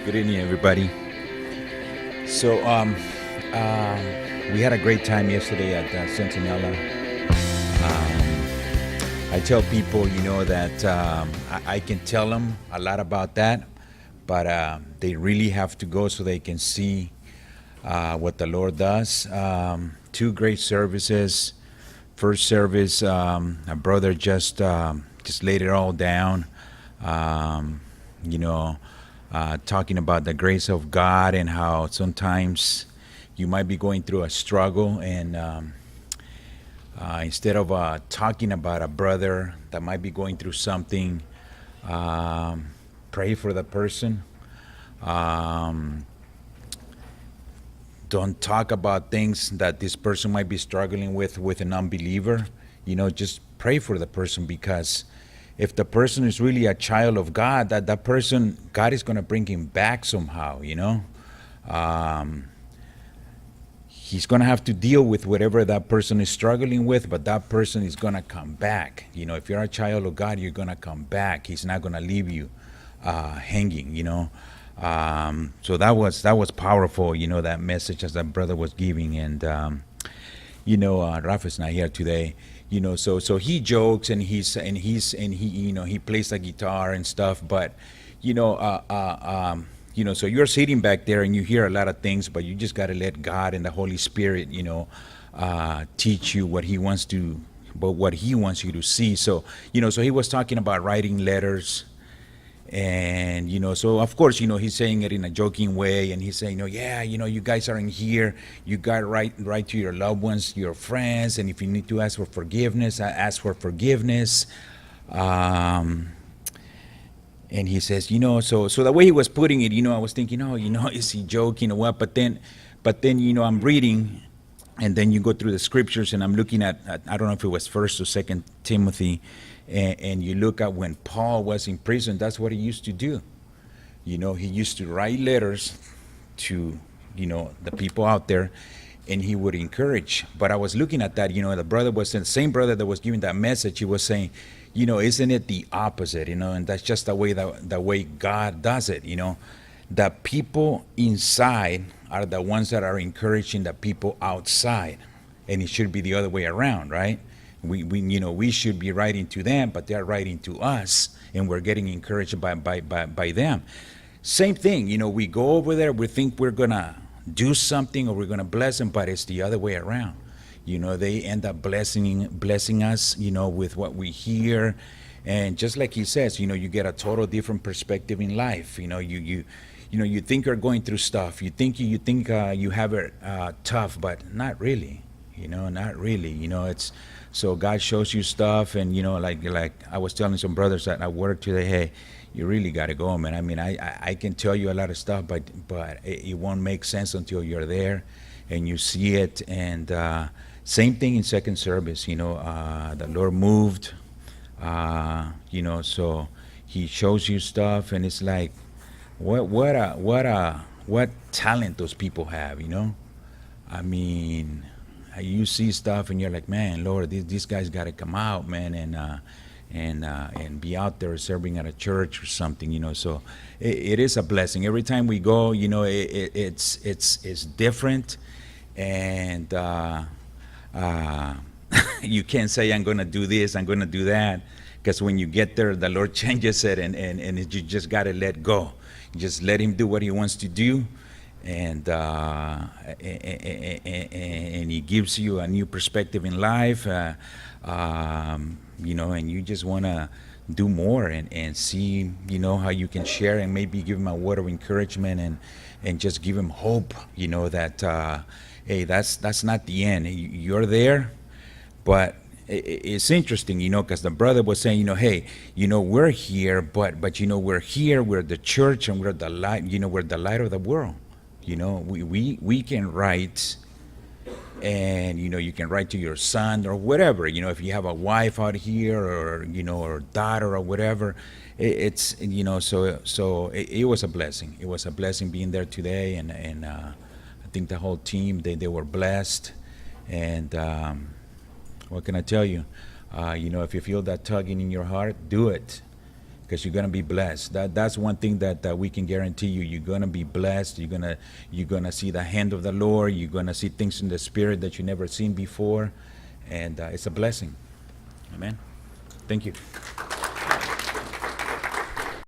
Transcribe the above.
Good evening, everybody. So, we had a great time yesterday at Centinela. I tell people, that I can tell them a lot about that, but they really have to go so they can see what the Lord does. Two great services. First service, a brother just laid it all down. Um, you know, Talking about the grace of God and how sometimes you might be going through a struggle, and instead of talking about a brother that might be going through something, um, pray for the person. Um, don't talk about things that this person might be struggling with an unbeliever. Just pray for the person, because if the person is really a child of God, that person, God is going to bring him back somehow. Um, he's going to have to deal with whatever that person is struggling with, but that person is going to come back. If you're a child of God, you're going to come back. He's not going to leave you hanging. So that was powerful. That message as that brother was giving, and Rafa's not here today. So he jokes, and he plays the guitar and stuff, but so you're sitting back there and you hear a lot of things, but you just got to let God and the Holy Spirit, teach you what He wants you to see. So so he was talking about writing letters. And so of course, he's saying it in a joking way, and he's saying, yeah, you guys are in here, you got to write to your loved ones, your friends, and if you need to ask for forgiveness, ask for forgiveness. And he says, so the way he was putting it, I was thinking, oh, is he joking or what? But then I'm reading, and then you go through the scriptures, and I'm looking at I don't know if it was First or Second Timothy. And you look at when Paul was in prison, that's what he used to do. He used to write letters to, the people out there, and he would encourage. But I was looking at that, the brother was the same brother that was giving that message. He was saying, isn't it the opposite, and that's just the way God does it, The people inside are the ones that are encouraging the people outside, and it should be the other way around, right? We should be writing to them, but they're writing to us, and we're getting encouraged by them. Same thing, we go over there, we think we're gonna do something or we're gonna bless them, but it's the other way around. They end up blessing us, with what we hear, and just like he says, you get a total different perspective in life. You think you're going through stuff, you think you have it tough, but not really. Not really. It's so God shows you stuff, and like I was telling some brothers at work today, hey, you really got to go, man. I mean, I can tell you a lot of stuff, but it won't make sense until you're there and you see it. And same thing in second service. The Lord moved. So He shows you stuff, and it's like, what talent those people have. I mean, you see stuff and you're like, man, Lord, these guys got to come out, man, and be out there serving at a church or something. So it is a blessing. Every time we go, it's different, and you can't say I'm going to do this, I'm going to do that, because when you get there, the Lord changes it, and you just got to let go. Just let Him do what He wants to do. And He gives you a new perspective in life, and you just want to do more and see, how you can share and maybe give him a word of encouragement and just give him hope, that, hey, that's not the end. You're there, but it's interesting, because the brother was saying, hey, we're here, but we're here, we're the church, and we're the light, we're the light of the world. We can write, and you can write to your son or whatever. If you have a wife out here, or daughter or whatever, it's so it was a blessing. It was a blessing being there today, and I think the whole team, they were blessed. And what can I tell you? If you feel that tugging in your heart, do it. because you're going to be blessed. That's one thing that we can guarantee you. You're going to be blessed. You're gonna see the hand of the Lord. You're going to see things in the Spirit that you never seen before, and it's a blessing. Amen. Thank you.